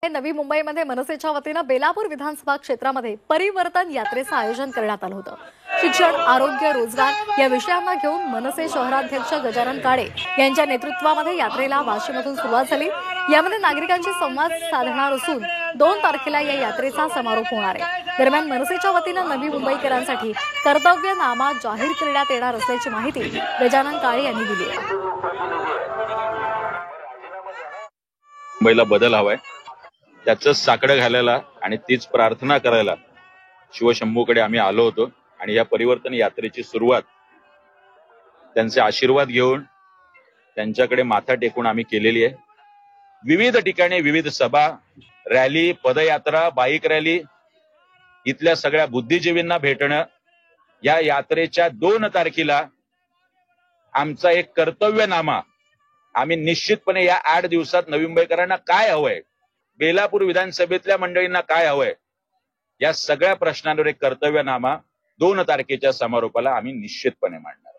नवी मुंबईमध्ये मनसेच्या वतीनं बेलापूर विधानसभा क्षेत्रामध्ये परिवर्तन यात्रेचं आयोजन करण्यात आलं होतं। शिक्षण, आरोग्य, रोजगार या विषयांना घेऊन मनसे शहराध्यक्ष गजानन काळे यांच्या नेतृत्वामध्ये यात्रेला वाशीमधून सुरुवात झाली। यामध्ये नागरिकांशी संवाद साधणार असून 2 तारखेला या यात्रेचा समारोप होणार आहे। दरम्यान मनसेच्या वतीनं नवी मुंबईकरांसाठी कर्तव्यनामा जाहीर करण्यात येणार असल्याची माहिती गजानन काळे यांनी दिली आहे। मुंबईला बदल हवाय, त्याचं साकडं घालायला आणि तीच प्रार्थना करायला शिवशंभूकडे आम्ही आलो होतो आणि या परिवर्तन यात्रेची सुरुवात त्यांचे आशीर्वाद घेऊन त्यांच्याकडे माथा टेकून आम्ही केलेली आहे। विविध ठिकाणी विविध सभा, रॅली, पदयात्रा, बाईक रॅली, इथल्या सगळ्या बुद्धिजीवींना भेटणं, या यात्रेच्या 2 तारखेला आमचा एक कर्तव्यनामा आम्ही निश्चितपणे या 8 दिवसात नवी मुंबईकरांना काय हवंय, बेलापूर विधानसभेतल्या मंडळींना काय हवंय, या सगळ्या प्रश्नांवर एक कर्तव्यनामा 2 तारखेच्या समारोपाला आम्ही निश्चितपणे मांडणार।